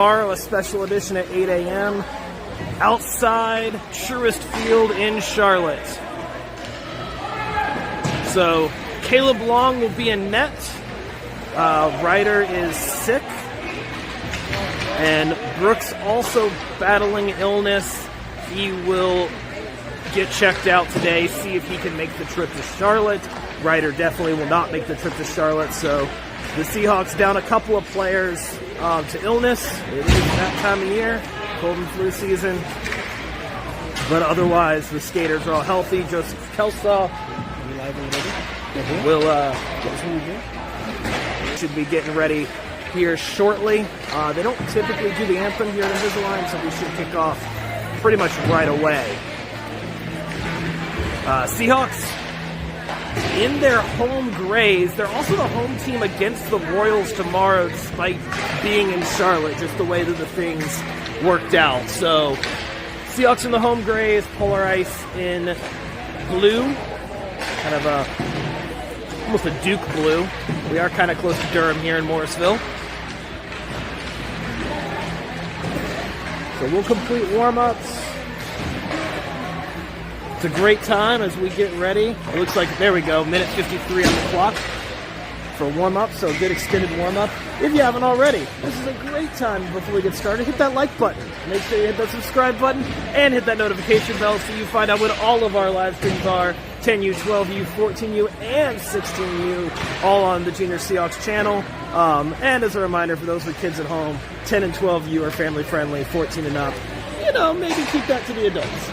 Tomorrow, a special edition at 8 a.m. outside Truist Field in Charlotte. So Caleb Long will be in net. Ryder is sick. And Brooks also battling illness. He will get checked out today, see if he can make the trip to Charlotte. Ryder definitely will not make the trip to Charlotte, so the Seahawks down a couple of players to illness. It is that time of year, cold and flu season. But otherwise, the skaters are all healthy. Joseph Kelsaw will should be getting ready here shortly. They don't typically do the anthem here at Invisalign, so we should kick off pretty much right away. Seahawks in their home grays. They're also the home team against the Royals tomorrow, despite being in Charlotte, just the way that the things worked out. So Seahawks in the home grays, polar ice in blue, kind of almost a Duke blue. We are kind of close to Durham here in Morrisville. So we'll complete warm-ups. It's a great time as we get ready. It looks like, there we go, minute 53 on the clock for warm-up, so a good extended warm-up. If you haven't already, this is a great time before we get started. Hit that like button. Make sure you hit that subscribe button and hit that notification bell so you find out when all of our live streams are. 10U, 12U, 14U, and 16U, all on the Junior Seahawks channel. And as a reminder for those with kids at home, 10 and 12U are family friendly, 14 and up. You know, maybe keep that to the adults.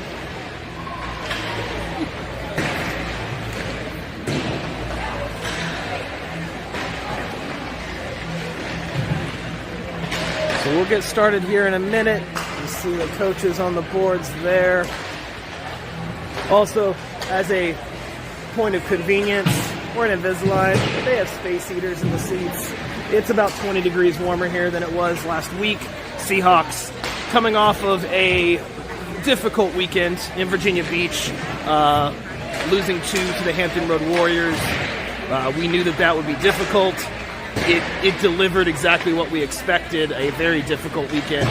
So we'll get started here in a minute. You see the coaches on the boards there. Also, as a point of convenience, we're in Invisalign, but they have space heaters in the seats. It's about 20 degrees warmer here than it was last week. Seahawks coming off of a difficult weekend in Virginia Beach, losing 2 to the Hampton Road Warriors. We knew that would be difficult. It delivered exactly what we expected, a very difficult weekend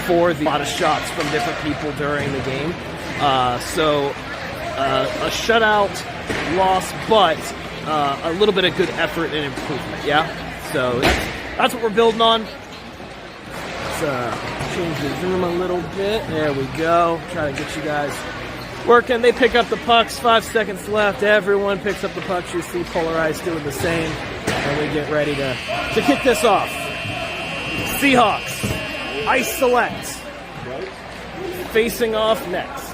for a lot of shots from different people during the game. So a shutout loss, but a little bit of good effort and improvement, yeah? So that's what we're building on. Let's change the zoom a little bit. There we go. Try to get you guys working. They pick up the pucks, 5 seconds left. Everyone picks up the pucks. You see Polar Ice doing the same. And we get ready to kick this off. Seahawks, Ice Select, facing off next.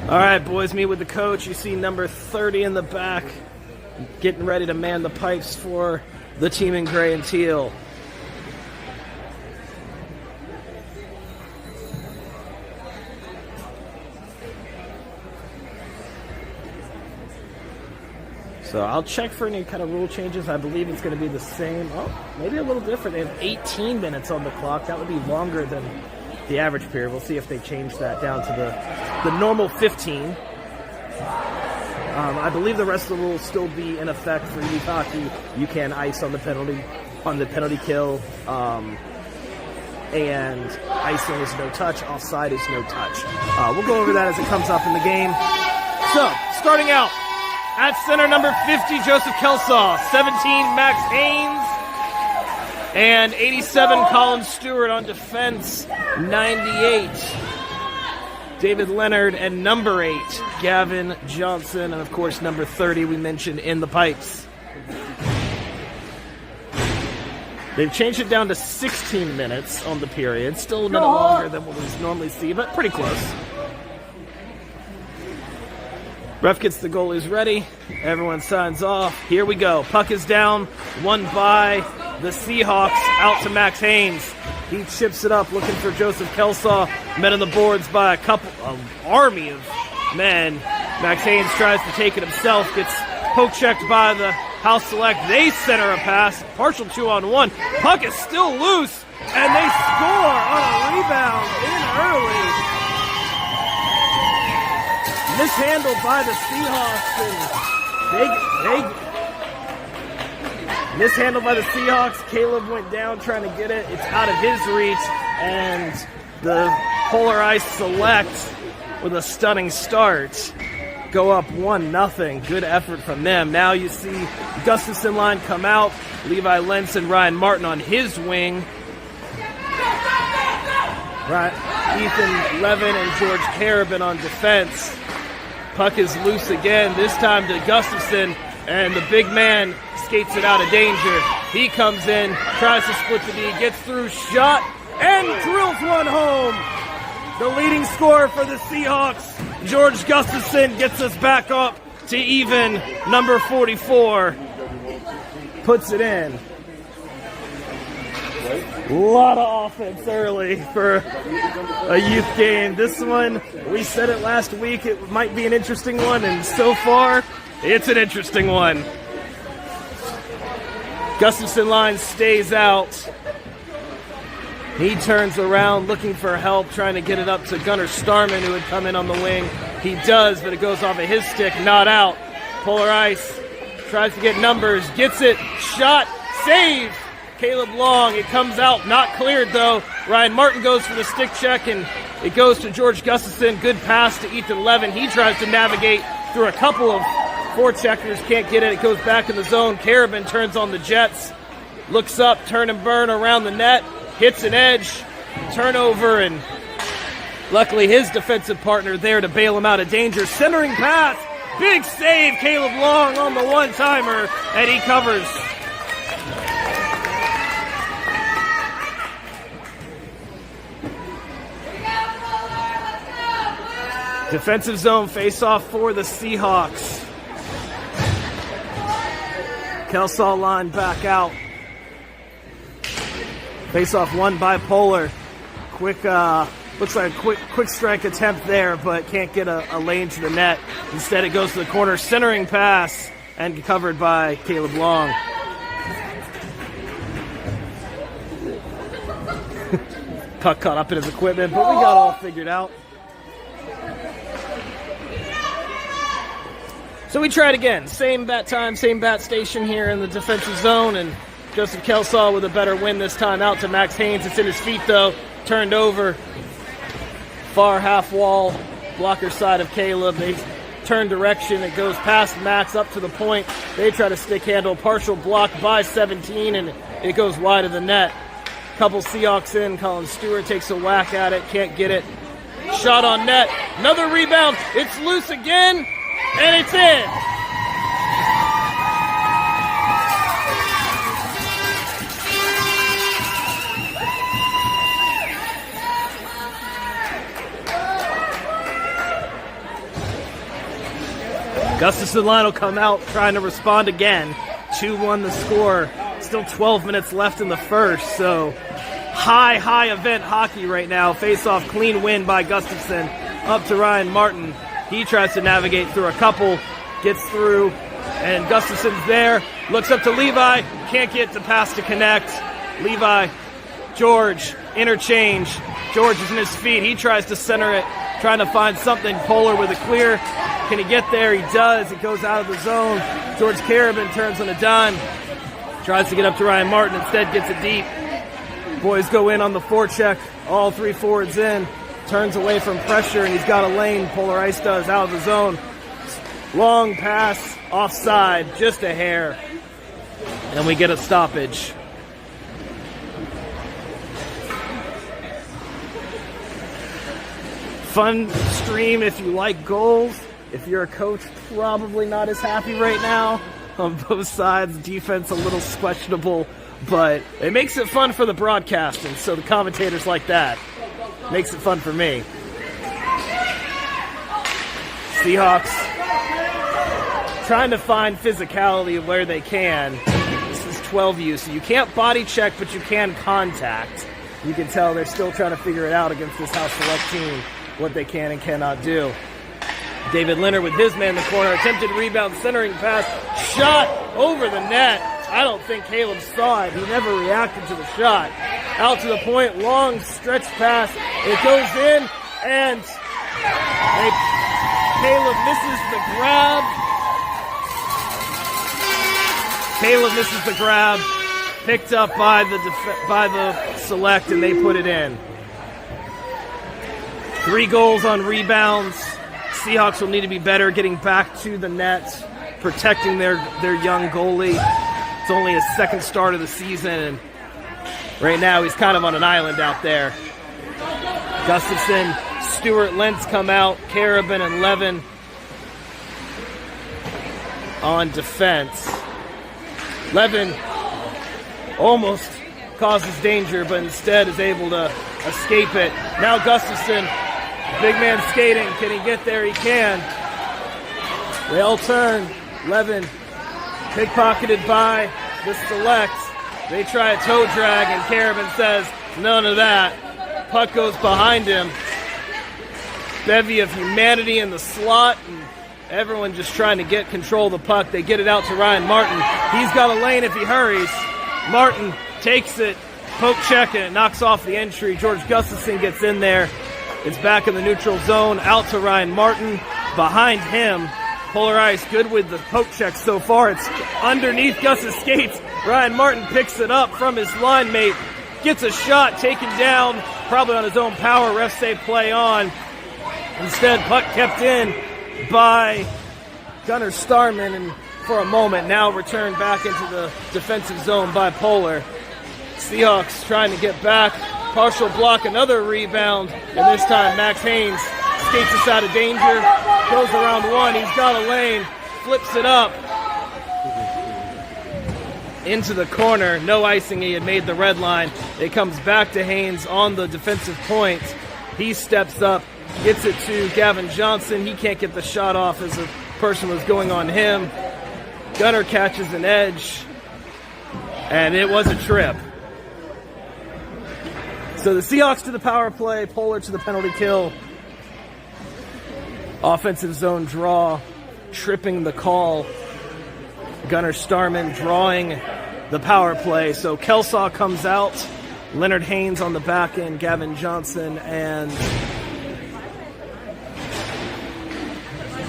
All right, boys, meet with the coach. You see number 30 in the back, getting ready to man the pipes for the team in gray and teal. So I'll check for any kind of rule changes. I believe it's going to be the same. Oh, maybe a little different. They have 18 minutes on the clock. That would be longer than the average period. We'll see if they change that down to the normal 15. I believe the rest of the rules still be in effect for youth hockey. You can ice on the penalty kill, and icing is no touch. Offside is no touch. We'll go over that as it comes up in the game. So, starting out at center, number 50, Joseph Kelsaw, 17, Max Haynes, and 87, Colin Stewart on defense, 98. David Leonard, and number 8, Gavin Johnson, and of course number 30 we mentioned in the pipes. They've changed it down to 16 minutes on the period, still a minute longer than what we normally see, but pretty close. Ref gets the goalies ready, everyone signs off. Here we go, puck is down, won by the Seahawks, out to Max Haynes. He chips it up, looking for Joseph Kelsaw. Met on the boards by an army of men. Max Haynes tries to take it himself, gets poke checked by the House Select. They center a pass, partial 2-on-1. Puck is still loose. And they score on a rebound in early. Mishandled by the Seahawks, and mishandled by the Seahawks. Caleb went down trying to get it. It's out of his reach, and the Polar Ice Select with a stunning start go up 1-0. Good effort from them. Now you see Gustafson line come out. Levi Lentz and Ryan Martin on his wing. Right, Ethan Levin and George Carabin on defense. Puck is loose again, this time to Gustafson, and the big man skates it out of danger. He comes in, tries to split the D, gets through, shot, and drills one home. The leading scorer for the Seahawks, George Gustafson, gets us back up to even. Number 44 puts it in. A lot of offense early for a youth game. This one, we said it last week, it might be an interesting one, and so far, it's an interesting one. Gustafson line stays out. He turns around looking for help, trying to get it up to Gunnar Starman, who had come in on the wing. He does, but it goes off of his stick, not out. Polar Ice tries to get numbers, gets it, shot, save! Caleb Long, it comes out, not cleared though. Ryan Martin goes for the stick check, and it goes to George Gustafson. Good pass to Ethan Levin. He tries to navigate through a couple of forecheckers, can't get it. It goes back in the zone. Carabin turns on the Jets, looks up, turn and burn around the net, hits an edge, turnover, and luckily his defensive partner there to bail him out of danger. Centering pass, big save, Caleb Long on the one-timer, and he covers. Defensive zone face-off for the Seahawks. Kelsaw line back out. Face-off won by Polar. Quick, looks like a quick strike attempt there, but can't get a lane to the net. Instead, it goes to the corner, centering pass, and covered by Caleb Long. Puck caught up in his equipment, but we got all figured out. So we tried again. Same bat time, same bat station here in the defensive zone, and Joseph Kelsaw with a better win this time out to Max Haynes. It's in his feet though, turned over. Far half wall, blocker side of Caleb. They turn direction, it goes past Max up to the point. They try to stick handle, partial block by 17, and it goes wide of the net. Couple Seahawks in, Colin Stewart takes a whack at it, can't get it. Shot on net, another rebound, it's loose again, and it's in. Gustafson line will come out trying to respond again. 2-1 the score. Still 12 minutes left in the first, so high event hockey right now. Face-off clean win by Gustafson. Up to Ryan Martin. He tries to navigate through a couple, gets through, and Gustafson's there. Looks up to Levi, can't get the pass to connect. Levi, George, interchange. George is in his feet. He tries to center it, trying to find something. Polar with a clear. Can he get there? He does. It goes out of the zone. George Carabin turns on a dime. Tries to get up to Ryan Martin. Instead gets it deep. Boys go in on the forecheck. All three forwards in. Turns away from pressure, and he's got a lane. Polar Ice does out of the zone. Long pass. Offside. Just a hair. And we get a stoppage. Fun stream if you like goals. If you're a coach, probably not as happy right now. On both sides, defense a little questionable, but it makes it fun for the broadcast, and so the commentators like that. Makes it fun for me. Seahawks trying to find physicality where they can. This is 12U, so you can't body check, but you can contact. You can tell they're still trying to figure it out against this House Select team, what they can and cannot do. David Leonard with his man in the corner, attempted rebound, centering pass, shot over the net. I don't think Caleb saw it. He never reacted to the shot. out to the point, long stretch pass. It goes in, and Caleb misses the grab. Caleb misses the grab, picked up by the select, and they put it in. 3 goals on rebounds. Seahawks will need to be better getting back to the net, protecting their young goalie. It's only his second start of the season, and right now he's kind of on an island out there. Gustafson, Stewart, Lentz come out, Carabin and Levin on defense. Levin almost causes danger, but instead is able to escape it. Now Gustafson, big man skating. Can he get there? He can. They all turn. Levin, pickpocketed by the select. They try a toe drag, and Carabin says, none of that. Puck goes behind him. Bevy of humanity in the slot, and everyone just trying to get control of the puck. They get it out to Ryan Martin. He's got a lane if he hurries. Martin takes it, poke check, and it knocks off the entry. George Gustafson gets in there. It's back in the neutral zone, out to Ryan Martin. Behind him, Polar Ice good with the poke check so far. It's underneath Gus's skates. Ryan Martin picks it up from his line mate, gets a shot taken down, probably on his own power. Refs say play on. Instead, puck kept in by Gunnar Starman, and for a moment now returned back into the defensive zone by Polar. Seahawks trying to get back. Partial block, another rebound, and this time Max Haynes skates us out of danger, goes around one, he's got a lane, flips it up into the corner. No icing, he had made the red line. It comes back to Haynes on the defensive point. He steps up, gets it to Gavin Johnson. He can't get the shot off as a person was going on him. Gunner catches an edge, and it was a trip. So the Seahawks to the power play, Polar to the penalty kill. Offensive zone draw, tripping the call. Gunnar Starman drawing the power play. So Kelsaw comes out, Leonard Haynes on the back end, Gavin Johnson, and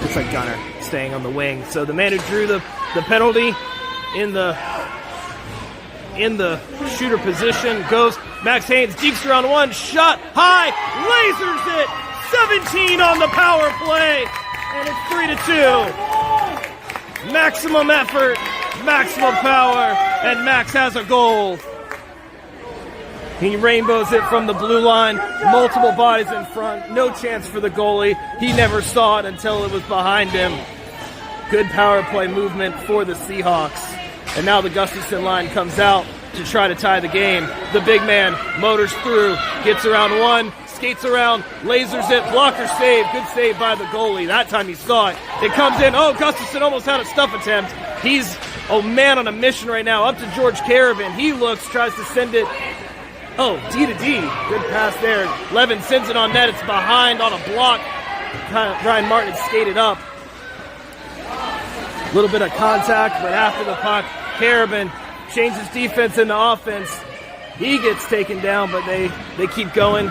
looks like Gunnar staying on the wing. So the man who drew the penalty in the shooter position goes Max Haynes, deeps around one, shot high, lasers it, 17 on the power play, and it's 3-2. Maximum effort, maximum power, and Max has a goal. He rainbows it from the blue line, multiple bodies in front, no chance for the goalie. He never saw it until it was behind him. Good power play movement for the Seahawks. And now the Gustafson line comes out to try to tie the game. The big man motors through, gets around one, skates around, lasers it, blocker save. Good save by the goalie. That time he saw it. It comes in. Oh, Gustafson almost had a stuff attempt. He's a man on a mission right now. Up to George Carabin. He looks, tries to send it. Oh, D to D. Good pass there. Levin sends it on net. It's behind on a block. Ryan Martin skated up. A little bit of contact, but after the puck, Carabin changes defense into offense. He gets taken down, but they keep going.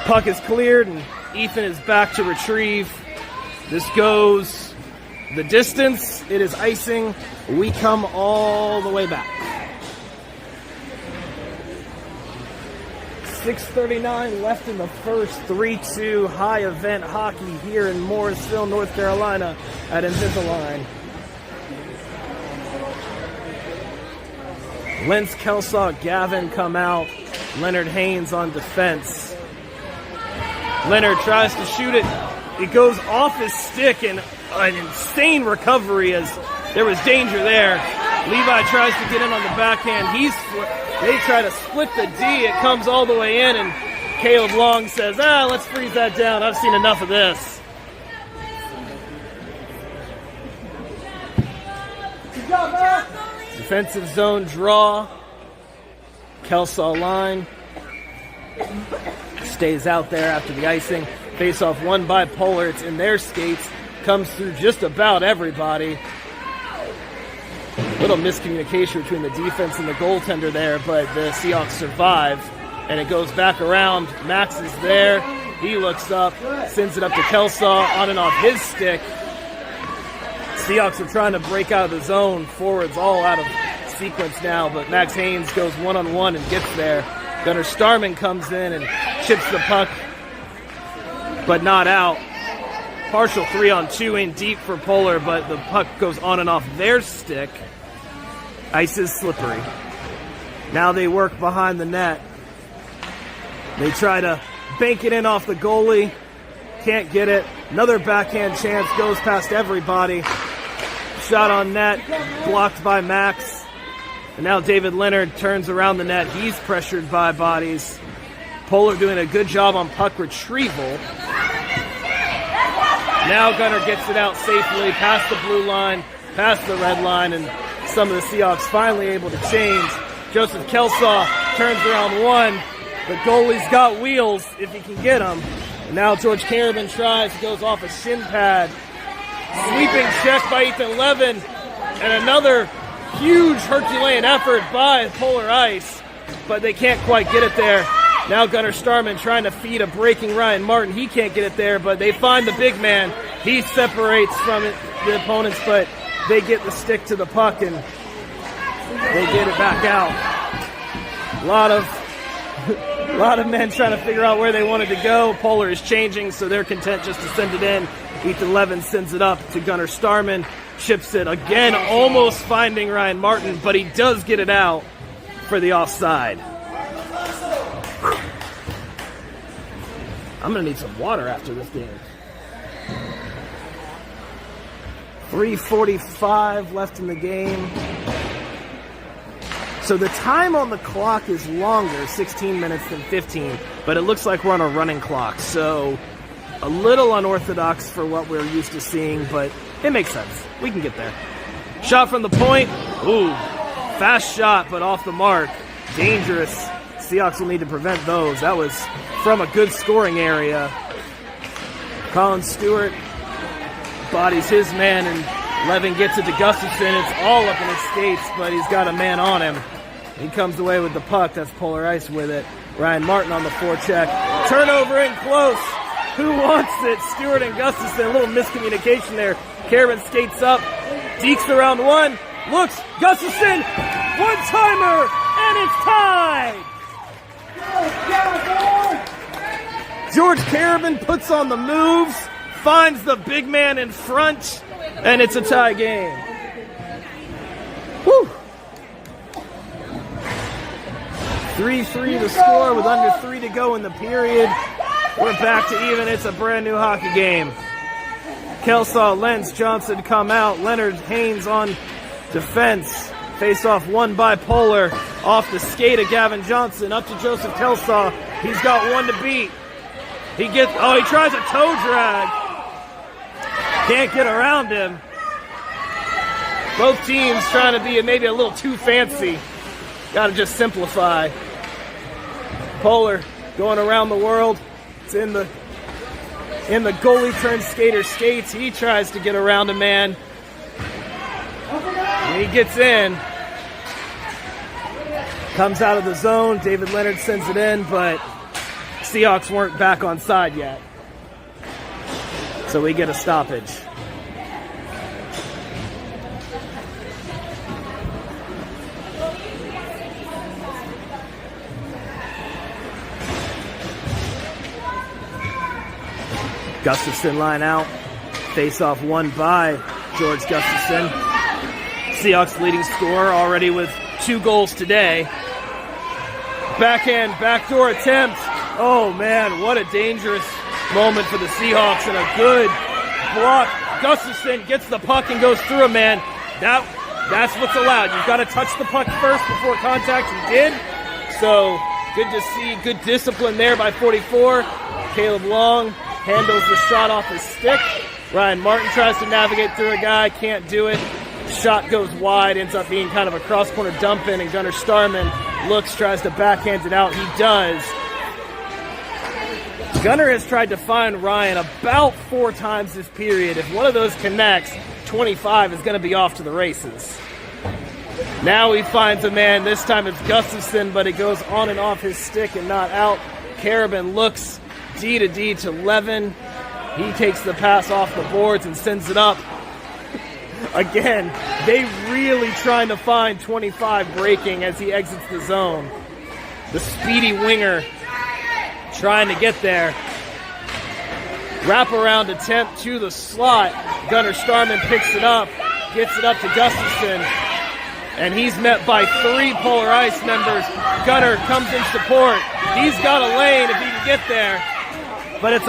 Puck is cleared, and Ethan is back to retrieve. This goes the distance. It is icing. We come all the way back. 6:39 left in the first. 3-2 high event hockey here in Morrisville, North Carolina at Invisalign. Lentz, Kelsaw, Gavin come out. Leonard Haynes on defense. Leonard tries to shoot it. It goes off his stick, and an insane recovery as there was danger there. Levi tries to get in on the backhand. They try to split the D. It comes all the way in, and Caleb Long says, let's freeze that down. I've seen enough of this. Defensive zone draw. Kelsaw line stays out there after the icing. Face-off won by Polar. It's in their skates. Comes through just about everybody. Little miscommunication between the defense and the goaltender there, but the Seahawks survive, and it goes back around. Max is there. He looks up, sends it up to Kelsaw, on and off his stick. Seahawks are trying to break out of the zone. Forwards all out of sequence now, but Max Haynes goes one-on-one and gets there. Gunnar Starman comes in and chips the puck, but not out. Partial 3-on-2 in deep for Polar, but the puck goes on and off their stick. Ice is slippery. Now they work behind the net. They try to bank it in off the goalie. Can't get it. Another backhand chance goes past everybody. Shot on net, blocked by Max. And now David Leonard turns around the net. He's pressured by bodies. Polar doing a good job on puck retrieval. Now Gunnar gets it out safely past the blue line, past the red line, and some of the Seahawks finally able to change. Joseph Kelsaw turns around one. The goalie's got wheels if he can get them. And now George Carabin tries, goes off a shin pad. Sweeping check by Ethan Levin. And another huge Herculean effort by Polar Ice. But they can't quite get it there. Now Gunnar Starman trying to feed a breaking Ryan Martin. He can't get it there, but they find the big man. He separates from the opponents, but they get the stick to the puck and they get it back out. A lot of men trying to figure out where they wanted to go. Polar is changing, so they're content just to send it in. Ethan Levin sends it up to Gunnar Starman. Chips it again, almost finding Ryan Martin, but he does get it out for the offside. I'm going to need some water after this game. 3:45 left in the game. So the time on the clock is longer, 16 minutes than 15, but it looks like we're on a running clock. So a little unorthodox for what we're used to seeing, but it makes sense. We can get there. Shot from the point. Ooh, fast shot, but off the mark. Dangerous. Seahawks will need to prevent those. That was from a good scoring area. Colin Stewart bodies his man, and Levin gets it to Gustafson. It's all up in his skates, but he's got a man on him. He comes away with the puck. That's Polar Ice with it. Ryan Martin on the forecheck. Turnover in close. Who wants it? Stewart and Gustafson. A little miscommunication there. Carabin skates up. Dekes around one. Looks. Gustafson. One-timer. And it's tied. George Carabin puts on the moves. Finds the big man in front. And it's a tie game. Whew. 3-3 the score with under 3 to go in the period. We're back to even. It's a brand new hockey game. Kelsaw, Lentz, Johnson come out. Leonard, Haynes on defense. Face-off won by Polar. Off the skate of Gavin Johnson. Up to Joseph Kelsaw. He's got one to beat. He tries a toe drag. Can't get around him. Both teams trying to be maybe a little too fancy. Got to just simplify. Polar going around the world. It's in the goalie turned skater skates. He tries to get around a man. And he gets in. Comes out of the zone. David Leonard sends it in, but Seahawks weren't back on side yet. So we get a stoppage. Gustafson line out. Face-off won by George Gustafson. Seahawks leading scorer already with 2 goals today. Backhand, backdoor attempt. Oh man, what a dangerous moment for the Seahawks and a good block. Gustafson gets the puck and goes through a man. That's what's allowed. You've got to touch the puck first before contact. He did. So good to see. Good discipline there by 44. Caleb Long handles the shot off his stick. Ryan Martin tries to navigate through a guy. Can't do it. Shot goes wide. Ends up being kind of a cross-corner dump in, and Gunnar Starman looks, tries to backhand it out. He does. Gunnar has tried to find Ryan about 4 times this period. If one of those connects, 25 is going to be off to the races. Now he finds a man. This time it's Gustafson, but it goes on and off his stick and not out. Carabin looks D to D to Levin. He takes the pass off the boards and sends it up. Again, they really trying to find 25 breaking as he exits the zone. The speedy winger trying to get there. Wraparound attempt to the slot. Gunnar Starman picks it up, gets it up to Gustafson, and he's met by 3 Polar Ice members. Gunnar comes in support. He's got a lane if he can get there, but it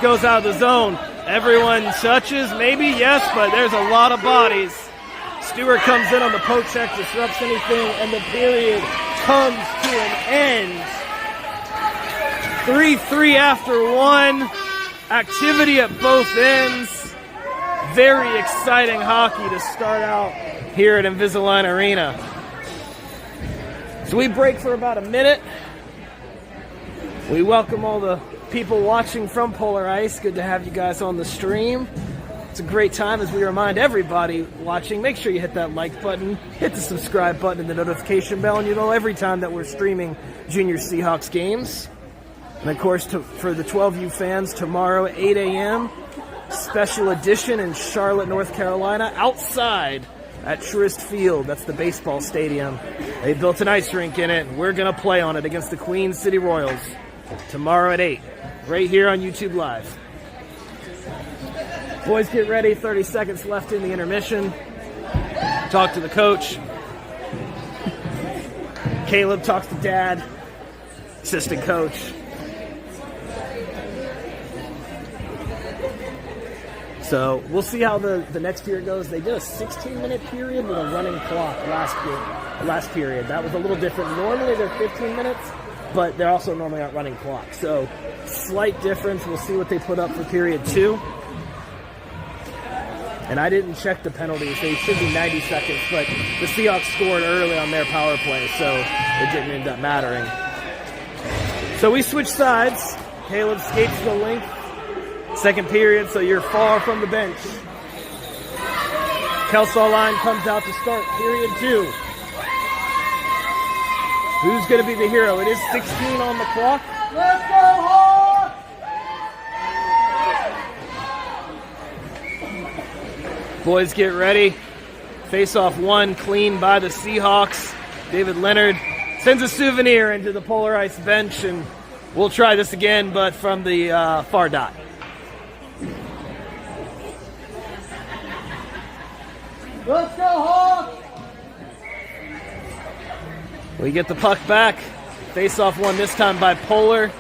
goes out of the zone. Everyone touches, maybe, yes, but there's a lot of bodies. Stewart comes in on the poke check, disrupts anything, and the period comes to an end. 3-3 after 1. Activity at both ends. Very exciting hockey to start out here at Invisalign Arena. So we break for about a minute. We welcome all the people watching from Polar Ice. Good to have you guys on the stream. It's a great time as we remind everybody watching, make sure you hit that like button, hit the subscribe button and the notification bell, and you know every time that we're streaming Junior Seahawks games. And of course, for the 12U fans, tomorrow at 8 a.m., special edition in Charlotte, North Carolina, outside at Truist Field. That's the baseball stadium. They built an ice rink in it, and we're going to play on it against the Queen City Royals tomorrow at 8, right here on YouTube Live. Boys, get ready. 30 seconds left in the intermission. Talk to the coach. Caleb talks to Dad, assistant coach. So we'll see how the next period goes. They did a 16-minute period with a running clock last period. That was a little different. Normally they're 15 minutes, but they're also normally not running clock. So slight difference. We'll see what they put up for period 2. And I didn't check the penalties. They should be 90 seconds, but the Seahawks scored early on their power play, so it didn't end up mattering. So we switch sides. Caleb skates the length. Second period, so you're far from the bench. Kelsall line comes out to start period 2. Who's going to be the hero? It is 16 on the clock. Let's go, Hawks! Boys, get ready. Face-off 1, clean by the Seahawks. David Leonard sends a souvenir into the Polar Ice bench, and we'll try this again, but from the far dot. Let's go, Hawks! We get the puck back. Face-off 1 this time by Polar.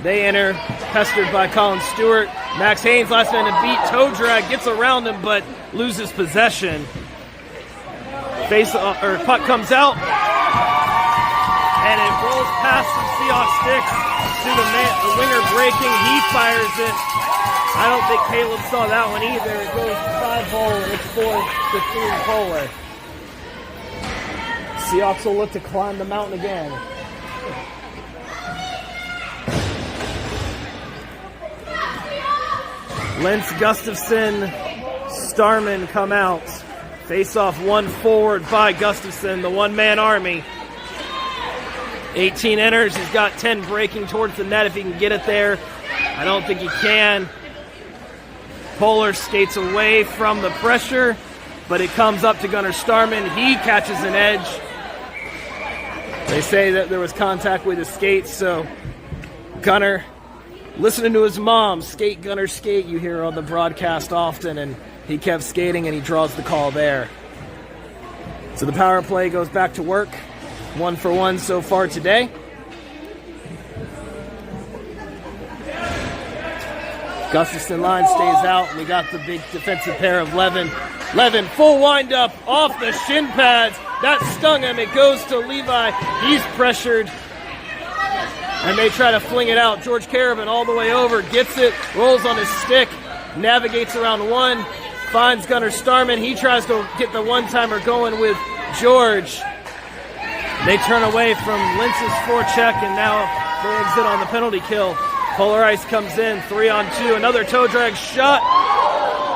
They enter, pestered by Colin Stewart. Max Haynes, last man to beat. Toe drag, gets around him, but loses possession. Puck comes out, and it rolls past some Seahawks sticks to the winger breaking. He fires it. I don't think Caleb saw that one either. It goes 5-hole, and it's 4-3 Polar. Seahawks will look to climb the mountain again. Lentz, Gustafson, Starman come out. Face-off 1 forward by Gustafson, the one-man army. 18 enters. He's got 10 breaking towards the net if he can get it there. I don't think he can. Polar skates away from the pressure, but it comes up to Gunnar Starman. He catches an edge. They say that there was contact with his skates, so Gunnar, listening to his mom, skate, Gunnar, skate, you hear on the broadcast often, and he kept skating, and he draws the call there. So the power play goes back to work. 1 for 1 so far today. Gustafson line stays out, and we got the big defensive pair of Levin. Levin, full wind-up off the shin pads. That stung him. It goes to Levi. He's pressured. And they try to fling it out. George Carabin all the way over, gets it, rolls on his stick, navigates around 1, finds Gunnar Starman. He tries to get the one-timer going with George. They turn away from Lentz's forecheck, and now they exit on the penalty kill. Polar Ice comes in, 3-on-2, another toe drag shot,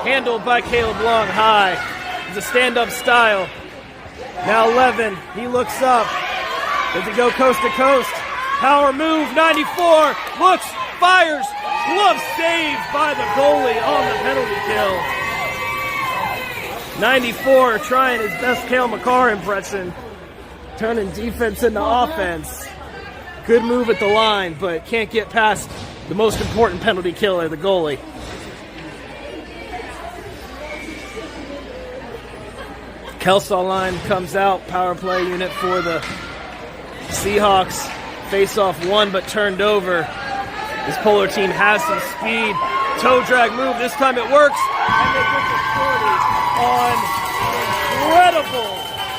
handled by Caleb Long high. It's a stand-up style. Now Levin, he looks up. Does he go coast to coast? Power move, 94, looks, fires, glove saved by the goalie on the penalty kill. 94 trying his best Cale Makar impression, turning defense into offense. Good move at the line, but can't get past the most important penalty killer, the goalie. Kelsaw line comes out, power play unit for the Seahawks. Face-off won but turned over. This Polar team has some speed. Toe drag move, this time it works. And they get the 40 on an incredible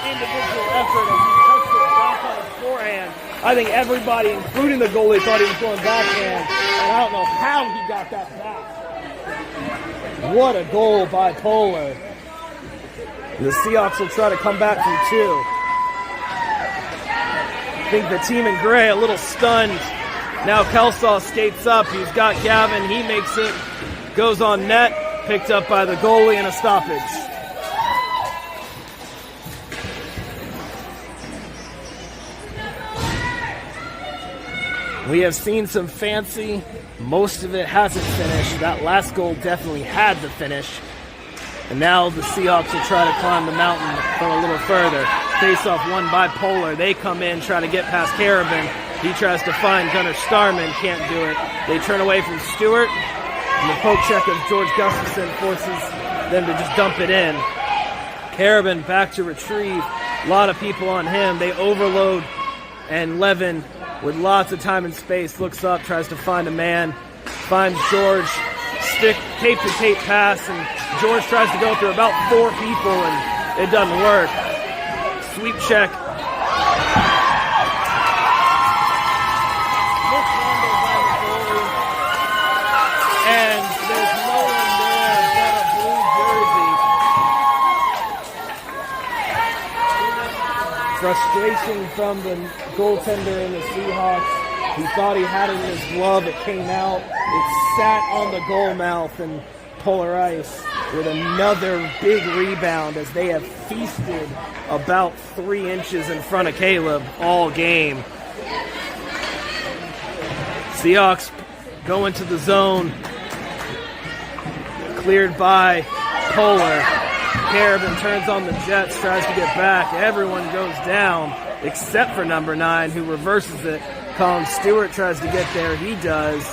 individual effort as he touched it back on his forehand. I think everybody, including the goalie, thought he was going backhand. And I don't know how he got that back. What a goal by Polar. The Seahawks will try to come back from 2. I think the team in gray a little stunned. Now Kelsaw skates up. He's got Gavin. He makes it. Goes on net. Picked up by the goalie and a stoppage. We have seen some fancy. Most of it hasn't finished. That last goal definitely had the finish. And now the Seahawks will try to climb the mountain from a little further. Face-off won by Polar. They come in, try to get past Carabin. He tries to find Gunnar Starman, can't do it. They turn away from Stewart, and the poke check of George Gustafson forces them to just dump it in. Carabin back to retrieve. A lot of people on him. They overload, and Levin, with lots of time and space, looks up, tries to find a man, finds George, stick, tape-to-tape pass, and George tries to go through about 4 people, and it doesn't work. Sweep check. And there's no one there but a blue jersey. Frustration from the goaltender in the Seahawks. He thought he had it in his glove. It came out. It sat on the goal mouth, and Polar Ice with another big rebound as they have feasted about 3 inches in front of Caleb all game. Seahawks go into the zone. Cleared by Polar. Carabin turns on the Jets, tries to get back. Everyone goes down except for number 9, who reverses it. Colin Stewart tries to get there. He does,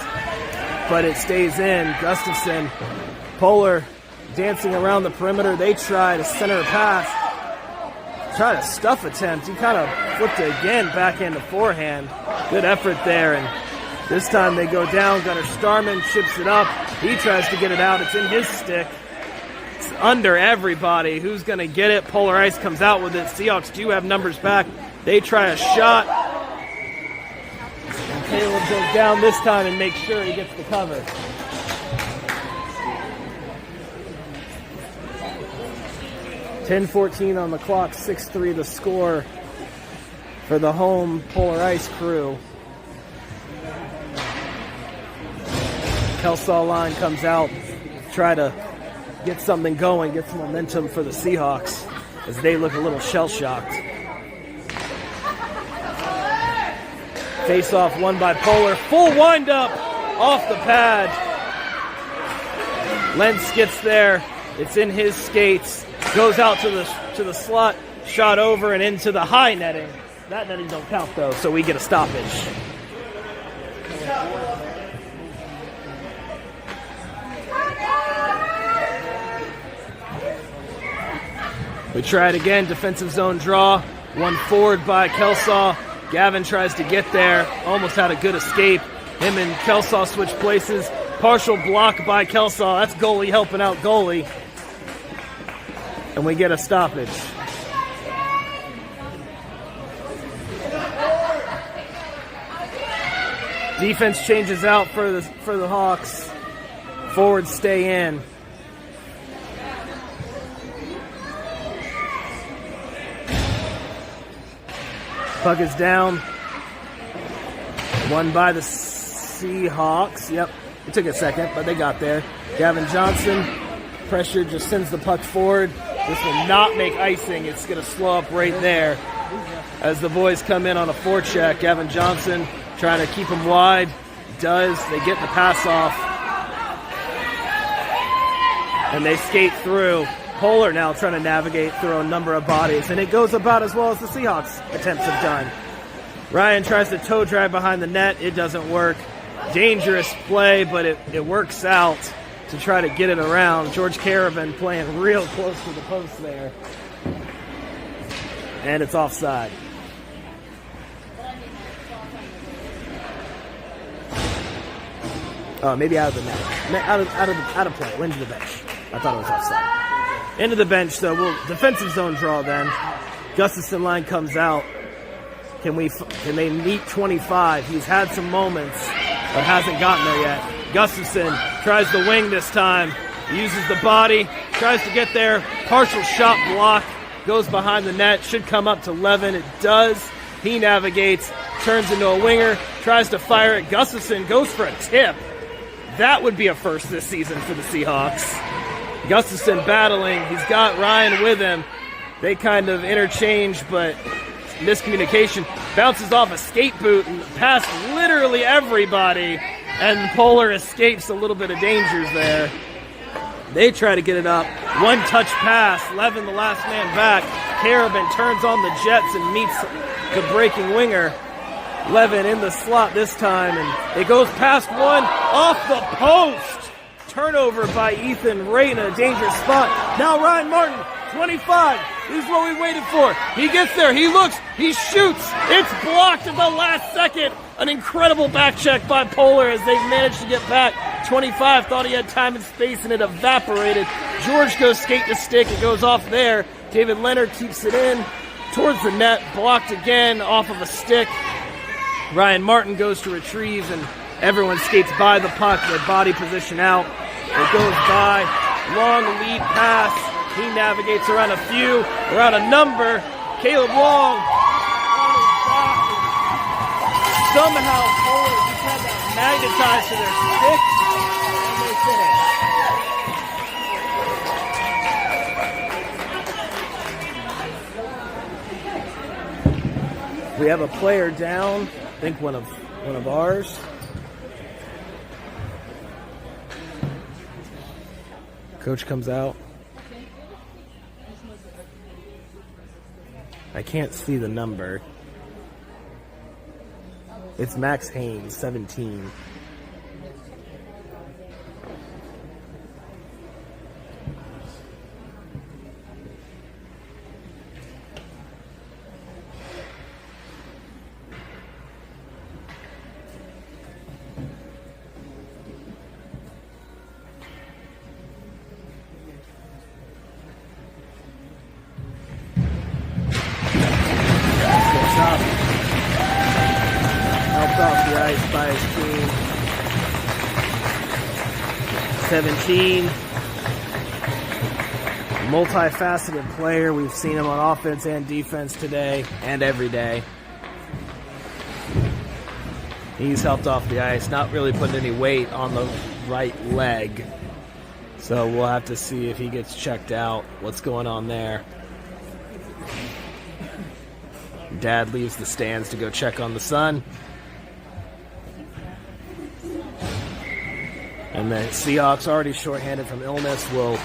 but it stays in. Gustafson, Polar dancing around the perimeter. They try to center a pass. Try to stuff attempt. He kind of flipped it again, backhand to forehand. Good effort there, and this time they go down. Gunnar Starman chips it up. He tries to get it out. It's in his stick. It's under everybody. Who's going to get it? Polar Ice comes out with it. Seahawks do have numbers back. They try a shot. And Caleb goes down this time and makes sure he gets the cover. .10:14 on the clock, 6-3 the score for the home Polar Ice crew. Kelsaw line comes out, try to get something going, get some momentum for the Seahawks as they look a little shell-shocked. Face-off won by Polar. Full wind-up off the pad. Lentz gets there. It's in his skates. Goes out to the slot. Shot over and into the high netting. That netting don't count, though, so we get a stoppage. We try it again. Defensive zone draw. One forward by Kelsaw. Gavin tries to get there. Almost had a good escape. Him and Kelsaw switch places. Partial block by Kelsaw. That's goalie helping out goalie. And we get a stoppage. Defense changes out for the Hawks. Forwards stay in. Puck is down. Won by the Seahawks. Yep, it took a second, but they got there. Gavin Johnson, pressure, just sends the puck forward. This will not make icing. It's going to slow up right there as the boys come in on a forecheck. Gavin Johnson trying to keep him wide. Does. They get the pass off. And they skate through. Polar now trying to navigate through a number of bodies. And it goes about as well as the Seahawks attempts have done. Ryan tries to toe drag behind the net. It doesn't work. Dangerous play, but it works out to try to get it around. George Caravan playing real close to the post there. And it's offside. Oh, maybe out of the net. Out of play. Went to the bench. I thought it was offside. Into the bench, though. Defensive zone draw then. Gustafson line comes out. Can they meet 25? He's had some moments, but hasn't gotten there yet. Gustafson tries the wing this time. Uses the body. Tries to get there. Partial shot block. Goes behind the net. Should come up to Levin. It does. He navigates. Turns into a winger. Tries to fire it. Gustafson goes for a tip. That would be a first this season for the Seahawks. Gustafson battling. He's got Ryan with him. They kind of interchange, but miscommunication. Bounces off a skate boot and past literally everybody. And Polar escapes a little bit of dangers there. They try to get it up. One touch pass. Levin, the last man back. Caravan turns on the Jets and meets the breaking winger. Levin in the slot this time, and it goes past one, off the post. Turnover by Ethan, right in a dangerous spot. Now Ryan Martin, 25. This is what we waited for. He gets there, he looks, he shoots. It's blocked at the last second. An incredible back check by Polar as they managed to get back. 25 thought he had time and space, and it evaporated. George goes skate to stick. It goes off there. David Leonard keeps it in towards the net. Blocked again off of a stick. Ryan Martin goes to retrieve, and everyone skates by the puck, their body position out. It goes by. Long lead pass. He navigates around a number. Caleb Long. Somehow, Polar just had that magnetized to their stick, and they finish. We have a player down. I think one of ours. Coach comes out. I can't see the number. It's Max Haynes, 17. Off the ice by his team. 17. Multifaceted player. We've seen him on offense and defense today and every day. He's helped off the ice, not really putting any weight on the right leg. So we'll have to see if he gets checked out. What's going on there? Dad leaves the stands to go check on the son. And the Seahawks, already shorthanded from illness, will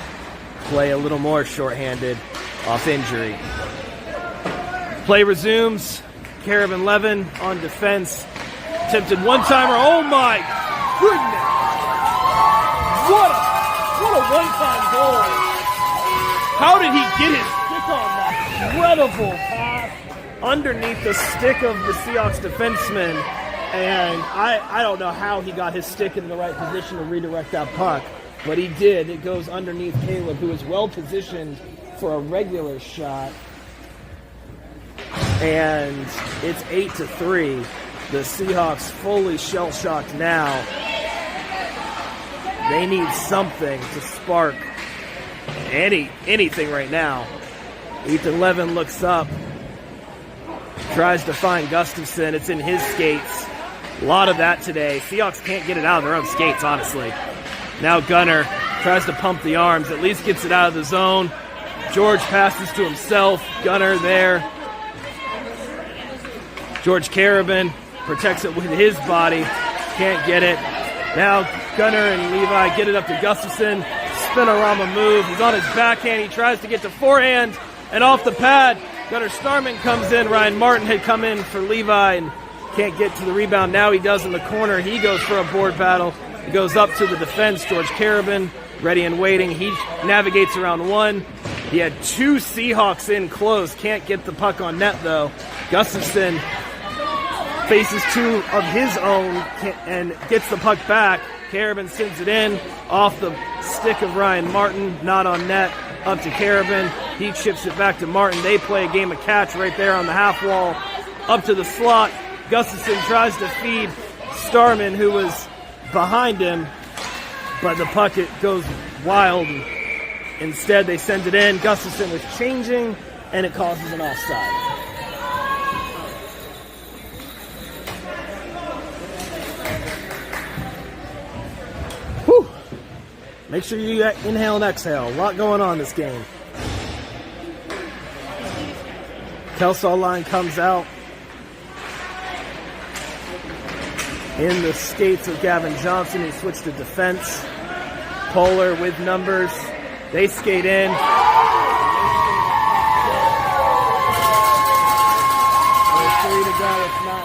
play a little more shorthanded off injury. Play resumes. Caravan Levin on defense. Attempted one-timer. Oh my goodness! What a one-time goal! How did he get his stick on that incredible pass underneath the stick of the Seahawks defenseman? And I don't know how he got his stick in the right position to redirect that puck, but he did. It goes underneath Caleb, who is well positioned for a regular shot. And it's 8-3. The Seahawks fully shell-shocked now. They need something to spark anything right now. Ethan Levin looks up, tries to find Gustafson. It's in his skates. A lot of that today. Seahawks can't get it out of their own skates, honestly. Now Gunner tries to pump the arms, at least gets it out of the zone. George passes to himself. Gunner there. George Carabin protects it with his body. Can't get it. Now Gunner and Levi get it up to Gustafson. Spinorama move. He's on his backhand. He tries to get to forehand. And off the pad, Gunnar Starman comes in. Ryan Martin had come in for Levi and can't get to the rebound. Now he does in the corner. He goes for a board battle. He goes up to the defense. George Carabin, ready and waiting. He navigates around one. He had two Seahawks in close. Can't get the puck on net, though. Gustafson faces two of his own and gets the puck back. Carabin sends it in off the stick of Ryan Martin, not on net, up to Carabin. He chips it back to Martin. They play a game of catch right there on the half wall, up to the slot. Gustafson tries to feed Starman, who was behind him, but the puck it goes wild. Instead, they send it in. Gustafson was changing, and it causes an offside. Whew. Make sure you inhale and exhale. A lot going on this game. Kelsall line comes out in the skates of Gavin Johnson. He switched to defense. Polar with numbers. They skate in. 3 to go. It's not